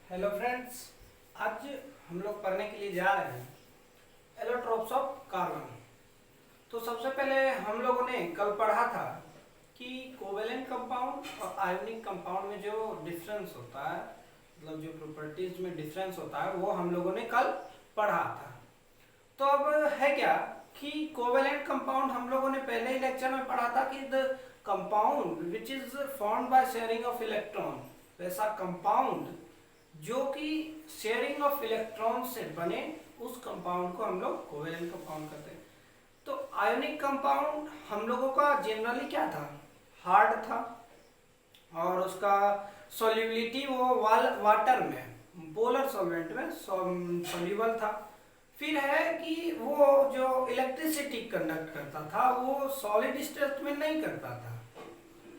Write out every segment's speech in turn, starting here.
Hello friends, आज हम लोग पढ़ने के लिए जा रहे हैं एलोट्रोप्स ऑफ कार्बन। तो सबसे पहले हम लोगों ने कल पढ़ा था कि कोवेलेंट कंपाउंड और आयोनिक कंपाउंड में जो डिफरेंस होता है, मतलब जो प्रॉपर्टीज में डिफरेंस होता है, वो हम लोगों ने कल पढ़ा था। तो अब है क्या कि कोवेलेंट कंपाउंड हम लोगों ने पहले ही लेक्चर में पढ़ा था कि the compound which is formed by sharing of electron, ऐसा कंपाउंड जो कि शेयरिंग ऑफ इलेक्ट्रॉन से बने, उस कंपाउंड को हम लोग कोवेलेंट कंपाउंड कहते हैं। तो आयोनिक कंपाउंड हम लोगों का जनरली क्या था, हार्ड था, और उसका सॉल्युबिलिटी वो वाटर में, पोलर सॉल्वेंट में सॉल्युबल था। फिर है कि वो जो इलेक्ट्रिसिटी कंडक्ट करता था वो सॉलिड स्टेट में नहीं करता था,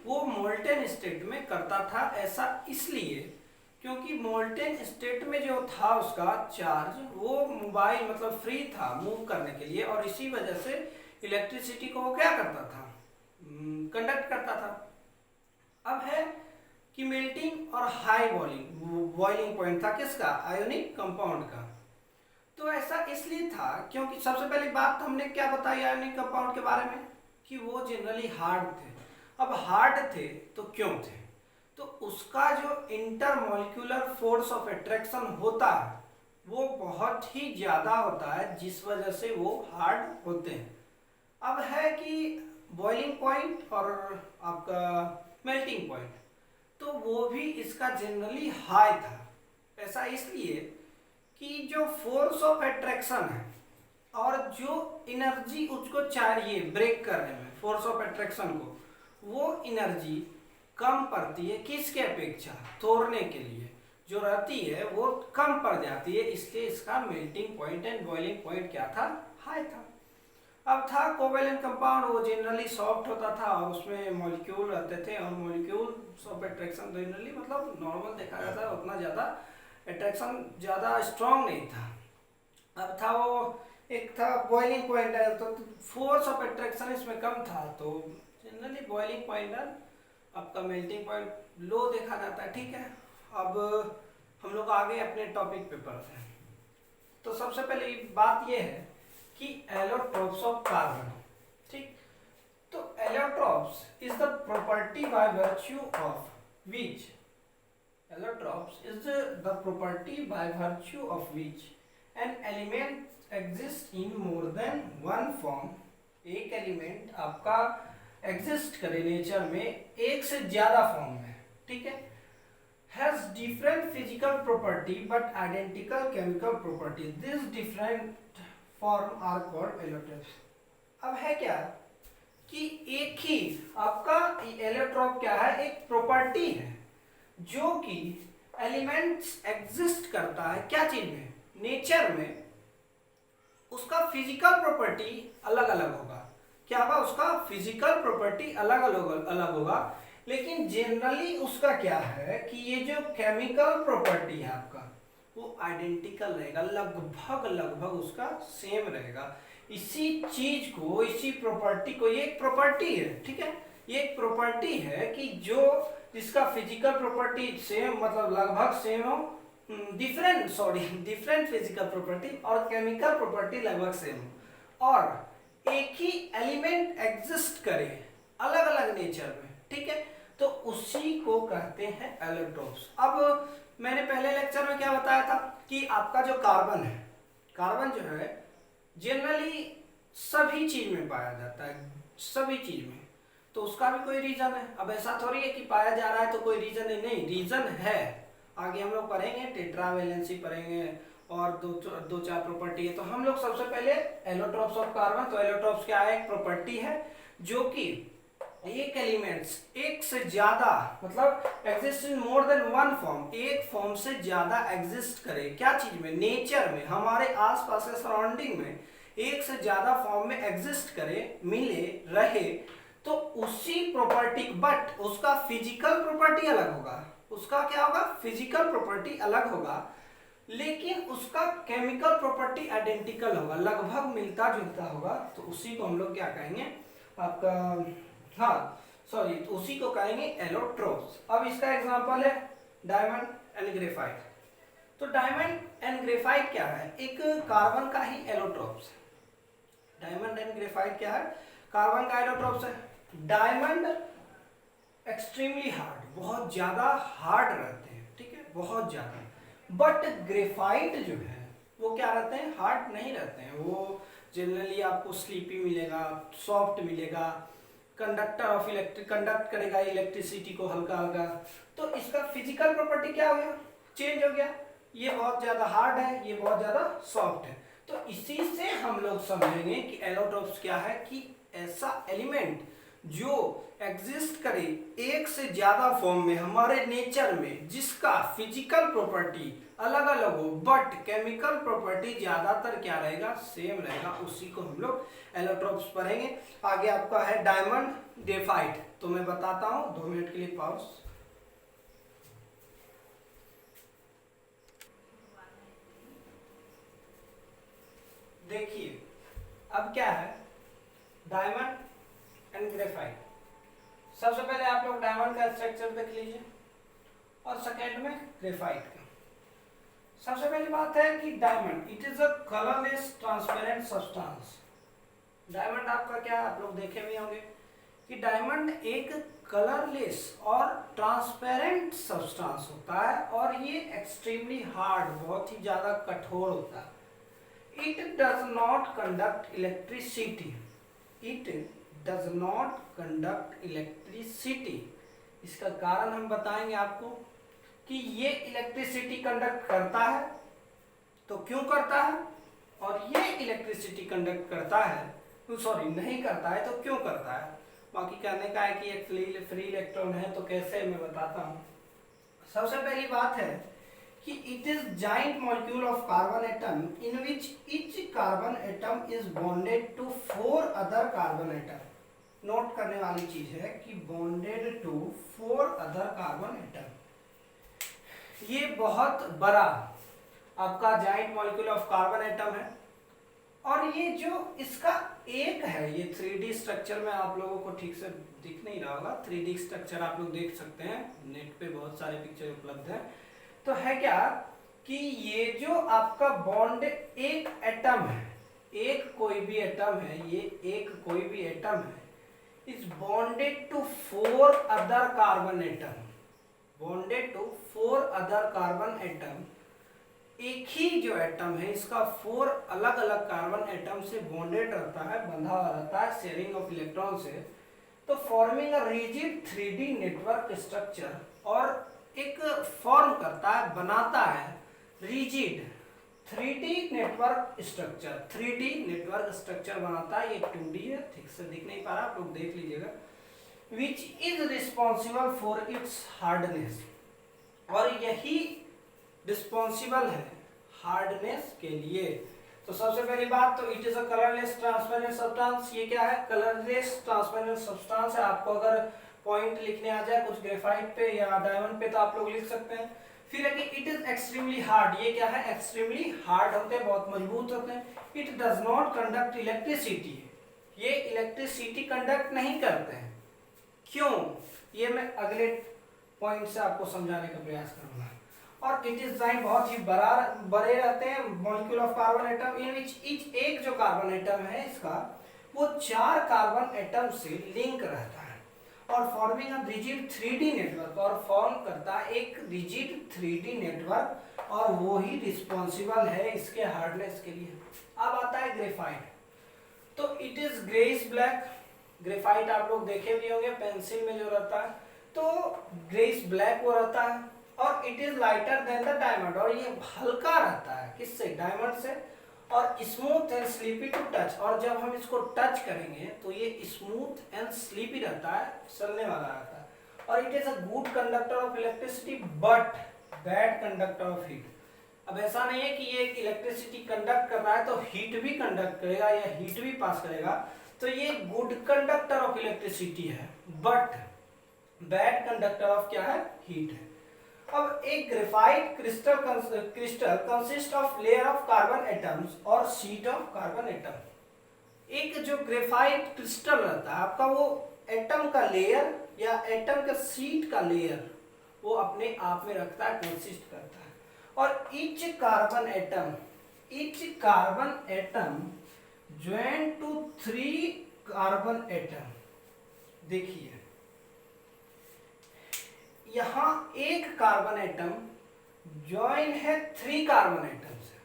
वो मोल्टेन स्टेट में करता था। ऐसा इसलिए क्योंकि मोल्टेन स्टेट में जो था उसका चार्ज वो मोबाइल मतलब फ्री था मूव करने के लिए, और इसी वजह से इलेक्ट्रिसिटी को वो क्या करता था, कंडक्ट करता था। अब है कि मेल्टिंग और हाई बॉइलिंग पॉइंट था किसका, आयोनिक कंपाउंड का। तो ऐसा इसलिए था क्योंकि सबसे पहली बात हमने क्या बताई आयोनिक कंपाउंड के बारे में कि वो जनरली हार्ड थे। अब हार्ड थे तो क्यों थे, तो उसका जो इंटरमोलिक्यूलर फोर्स ऑफ अट्रैक्शन होता है वो बहुत ही ज़्यादा होता है, जिस वजह से वो हार्ड होते हैं। अब है कि बॉइलिंग पॉइंट और आपका मेल्टिंग पॉइंट, तो वो भी इसका जनरली हाई था। ऐसा इसलिए कि जो फोर्स ऑफ अट्रैक्शन है और जो एनर्जी उसको चाहिए ब्रेक करने में, फोर्स ऑफ अट्रैक्शन को, वो एनर्जी कम पड़ती है किसके अपेक्षा, तोड़ने के लिए जो रहती है वो कम पड़ जाती है, इसलिए इसका melting point and boiling point क्या था, हाई था। अब था कोवेलेंट कंपाउंड, वो जनरली सॉफ्ट होता था और उसमें मॉलिक्यूल रहते थे, और मॉलिक्यूल ऑफ अट्रैक्शन जनरली मतलब नॉर्मल देखा जाता है, उतना ज़्यादा अट्रैक्शन ज़्यादा स्ट्रॉन्ग नहीं था। अब था वो एक था बॉइलिंग पॉइंट है, तो फोर्स ऑफ अट्रैक्शन इसमें कम था, तो जनरली बॉइलिंग पॉइंट है, आपका मेल्टिंग पॉइंट लो देखा जाता है। ठीक है, अब हम लोग आगे अपने टॉपिक पे पढ़ते हैं। तो सबसे पहले बात यह है कि एलोट्रोप्स ऑफ कार्बन। ठीक, तो allotropes is the property by virtue of which, allotropes is the property by virtue of which an element exist in more than one form. एक एलिमेंट आपका एग्जिस्ट करे नेचर में एक से ज्यादा फॉर्म में, ठीक है, has different physical property but identical chemical property, this different form are called allotropes. अब है क्या कि एक ही आपका एलोट्रोप क्या है, एक प्रॉपर्टी है जो कि एलिमेंट्स एग्जिस्ट करता है क्या चीज में, नेचर में, उसका फिजिकल प्रॉपर्टी अलग अलग होगा। क्या होगा, उसका फिजिकल प्रॉपर्टी अलग अलग होगा, लेकिन जनरली उसका क्या है कि ये जो केमिकल प्रॉपर्टी है आपका वो आइडेंटिकल रहेगा, लगभग उसका सेम रहेगा। इसी चीज को, इसी प्रॉपर्टी को, ये एक प्रॉपर्टी है, ठीक है, ये एक प्रॉपर्टी है कि जो जिसका फिजिकल प्रॉपर्टी सेम मतलब लगभग सेम हो, डिफरेंट फिजिकल प्रॉपर्टी और केमिकल प्रॉपर्टी लगभग सेम हो, और एक ही एलिमेंट एग्जिस्ट करे अलग अलग नेचर में, ठीक है, तो उसी को कहते हैं एलोट्रोप्स। अब मैंने पहले लेक्चर में क्या बताया था कि आपका जो कार्बन है, कार्बन जो है जनरली सभी चीज में पाया जाता है, सभी चीज में, तो उसका भी कोई रीजन है। अब ऐसा थोड़ी है कि पाया जा रहा है तो कोई रीजन नहीं, रीजन है, आगे हम लोग पढ़ेंगे, टेट्रावेलेंसी पढ़ेंगे और दो चार प्रॉपर्टी है। तो हम लोग सबसे पहले एलोट्रोप्स ऑफ कार्बन, तो एलोट्रोप्स क्या है, एक प्रॉपर्टी है जो कि एक एलिमेंट्स एक से ज्यादा मतलब exist in more than one form, एक फॉर्म से ज्यादा एग्जिस्ट करे क्या चीज में, नेचर में, हमारे आसपास के सराउंडिंग में एक से ज्यादा फॉर्म में एग्जिस्ट करे, मिले, रहे, तो उसी प्रॉपर्टी, बट उसका फिजिकल प्रॉपर्टी अलग होगा, उसका क्या होगा, फिजिकल प्रॉपर्टी अलग होगा, लेकिन उसका केमिकल प्रॉपर्टी आइडेंटिकल होगा, लगभग मिलता जुलता होगा, तो उसी को हम लोग क्या कहेंगे आपका, हाँ सॉरी, उसी को कहेंगे एलोट्रोप्स। अब इसका एग्जांपल है डायमंड एंड ग्रेफाइट। तो डायमंड एंड ग्रेफाइट क्या है, एक कार्बन का ही एलोट्रोप्स है। डायमंड एंड ग्रेफाइट क्या है, कार्बन का एलोट्रोप्स है। डायमंड एक्सट्रीमली हार्ड, बहुत ज्यादा हार्ड रहते हैं, ठीक है, बहुत ज्यादा। बट ग्रेफाइट जो है वो क्या रहते हैं, हार्ड नहीं रहते हैं। वो जनरली आपको स्लीपी मिलेगा, सॉफ्ट मिलेगा, कंडक्टर ऑफ इलेक्ट्रिक, कंडक्ट करेगा इलेक्ट्रिसिटी को हल्का हल्का। तो इसका फिजिकल प्रॉपर्टी क्या हो गया, चेंज हो गया। ये बहुत ज्यादा हार्ड है, ये बहुत ज्यादा सॉफ्ट है। तो इसी से हम लोग समझेंगे कि एलोट्रोप्स क्या है, कि ऐसा एलिमेंट जो एग्जिस्ट करे एक से ज्यादा फॉर्म में हमारे नेचर में, जिसका फिजिकल प्रॉपर्टी अलग अलग हो बट केमिकल प्रॉपर्टी ज्यादातर क्या रहेगा, सेम रहेगा, उसी को हम लोग एलोट्रोप्स पढ़ेंगे। आगे आपका है डायमंड ग्रेफाइट, तो मैं बताता हूं, 2 मिनट के लिए पॉज। देखिए अब क्या है, डायमंड एंड ग्रेफाइट। सबसे पहले आप लोग डायमंड का स्ट्रक्चर देख लीजिए और सेकेंड में ग्रेफाइट का। सबसे पहली बात है कि diamond it is a colourless transparent substance. Diamond आपका क्या, आप लोग देखे भी होंगे कि डायमंड एक कलरलेस और ट्रांसपेरेंट सब्सटेंस होता है और ये एक्सट्रीमली हार्ड, बहुत ही ज्यादा कठोर होता है। It does not conduct electricity. It does not conduct electricity. इसका कारण हम बताएंगे आपको कि ये इलेक्ट्रिसिटी कंडक्ट करता है, तो क्यों करता है, और ये इलेक्ट्रिसिटी कंडक्ट करता है, तो सॉरी नहीं करता है, तो क्यों करता है। बाकी कहने का है कि एक फ्री इलेक्ट्रॉन है, तो कैसे मैं बताता हूँ। सबसे पहली बात है कि it is giant molecule of carbon atom in which each carbon atom is bonded to 4 other carbon atom। Note करने वाली चीज है कि bonded to 4 other carbon atom। ये बहुत बड़ा आपका giant molecule of carbon atom है और ये जो इसका एक है, ये 3D स्ट्रक्चर में आप लोगों को ठीक से दिख नहीं रहा होगा, 3D स्ट्रक्चर आप लोग देख सकते हैं, नेट पे बहुत सारे पिक्चर उपलब्ध हैं। तो है क्या कि ये जो आपका बॉन्ड एक एटम है, एक कोई भी एटम है, ये एक कोई भी एटम है, is bonded to 4 other carbon atom, bonded to 4 other carbon atom. एक ही जो एटम है इसका 4 अलग अलग कार्बन एटम से बॉन्डेड रहता है, बंधा हुआ रहता है शेयरिंग ऑफ इलेक्ट्रॉन से, तो forming a rigid 3D network structure, और एक फॉर्म करता है, बनाता है rigid 3D network structure. 3D network structure बनाता है, ये 2D है, ठीक से दिख नहीं पा रहा, आप लोग देख लीजिएगा। Which is responsible for its hardness, और यही रिस्पॉन्सिबल है हार्डनेस के लिए। तो सबसे पहली बात तो it is a colourless transparent substance. ये क्या है, कलरलेस ट्रांसपेरेंट सब्सटेंस है। आपको अगर पॉइंट लिखने आ जाए कुछ ग्रेफाइट पे या डायमंड पे तो आप लोग लिख सकते हैं। फिर है कि इट इज एक्सट्रीमली हार्ड, ये क्या है, एक्सट्रीमली हार्ड होते हैं, बहुत मजबूत होते हैं। It does not conduct electricity, ये इलेक्ट्रिसिटी कंडक्ट नहीं करते हैं। क्यों, ये मैं अगले पॉइंट से आपको समझाने का प्रयास करूंगा। और इट इज जाइन बहुत ही बड़े रहते हैं, molecule of carbon atom in which each, एक जो कार्बन एटम है इसका वो 4 कार्बन एटम से लिंक रहता है और forming a rigid 3D network, और फॉर्म करता है एक रिजिड 3D नेटवर्क, और वो ही रिस्पॉन्सिबल है इसके हार्डनेस के लिए। अब आता है ग्रेफाइट, तो it is greyish black. Graphite आप लोग देखे भी होंगे पेंसिल में जो रहता है, तो ग्रेइश ब्लैक वो रहता है, और it is lighter than the diamond, और ये हल्का रहता है किससे, डायमंड से, और smooth and sleepy to touch, और जब हम इसको टच करेंगे तो ये स्मूथ एंड स्लीपी रहता है, चलने वाला रहता है। और it is a good conductor of electricity but bad conductor of heat. अब ऐसा नहीं है कि ये इलेक्ट्रिसिटी कंडक्ट कर रहा है तो हीट भी कंडक्ट करेगा या हीट भी पास करेगा, तो ये गुड कंडक्टर ऑफ इलेक्ट्रिसिटी है बट बैड कंडक्टर ऑफ क्या है, हीट है। अब एक graphite crystal consist of layer of carbon atoms और शीट ऑफ कार्बन एटम। एक जो ग्रेफाइट क्रिस्टल रहता है आपका, वो एटम का लेयर या एटम का शीट का लेयर वो अपने आप में रखता है, कंसिस्ट करता है। और each carbon atom join to 3 carbon atom. देखिए यहां एक कार्बन एटम ज्वाइन है 3 कार्बन एटम से,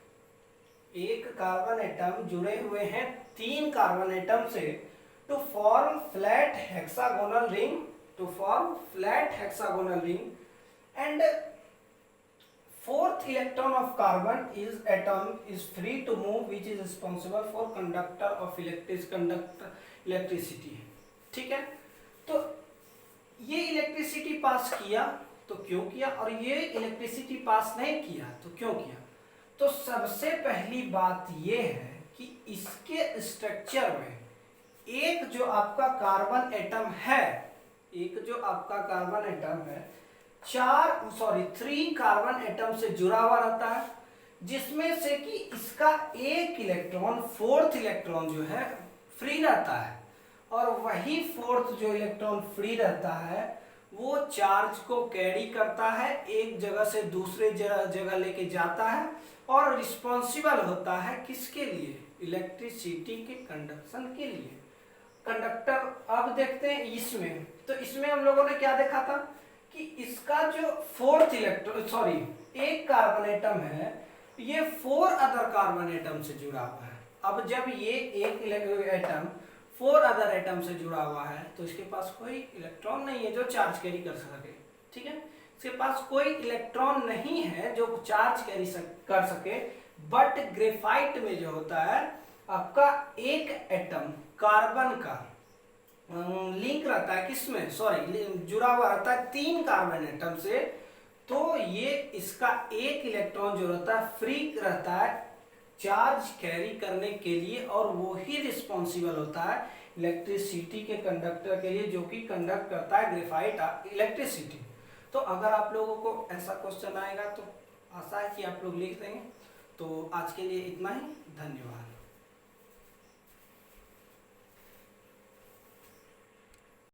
एक कार्बन एटम जुड़े हुए हैं 3 कार्बन एटम से to form flat hexagonal ring and fourth electron of carbon atom is free to move, which is responsible for conductor of electricity। ठीक है, तो ये इलेक्ट्रिसिटी पास किया तो क्यों किया, और ये इलेक्ट्रिसिटी पास नहीं किया तो क्यों किया। तो सबसे पहली बात ये है कि इसके स्ट्रक्चर में एक जो आपका कार्बन एटम है 3 कार्बन एटम से जुड़ा हुआ रहता है, जिसमें से कि इसका एक इलेक्ट्रॉन, 4th इलेक्ट्रॉन जो है फ्री रहता है, और वही 4th जो इलेक्ट्रॉन फ्री रहता है वो चार्ज को कैरी करता है, एक जगह से दूसरे जगह लेके जाता है, और रिस्पॉन्सिबल होता है किसके लिए, इलेक्ट्रिसिटी के कंडक्शन के लिए, कंडक्टर। अब देखते हैं इसमें, तो इसमें हम लोगों ने क्या देखा था कि इसका जो 4th इलेक्ट्रॉन एक कार्बन एटम है, ये 4 अदर कार्बन एटम से जुड़ा हुआ है। अब जब ये एक एटम 4 अदर एटम से जुड़ा हुआ है तो इसके पास कोई इलेक्ट्रॉन नहीं है जो चार्ज कैरी कर सके। ठीक है, इसके पास कोई इलेक्ट्रॉन नहीं है जो चार्ज कैरी कर सके। बट ग्रेफाइट में जो होता है आपका एक एटम कार्बन का लिंक रहता है किसमें, जुड़ा हुआ रहता है 3 कार्बन एटम से, तो ये इसका एक इलेक्ट्रॉन जो रहता है फ्री रहता है चार्ज कैरी करने के लिए, और वो ही रिस्पॉन्सिबल होता है इलेक्ट्रिसिटी के कंडक्टर के लिए, जो कि कंडक्ट करता है ग्रेफाइट इलेक्ट्रिसिटी। तो अगर आप लोगों को ऐसा क्वेश्चन आएगा तो आशा है कि आप लोग लिख देंगे। तो आज के लिए इतना ही, धन्यवाद।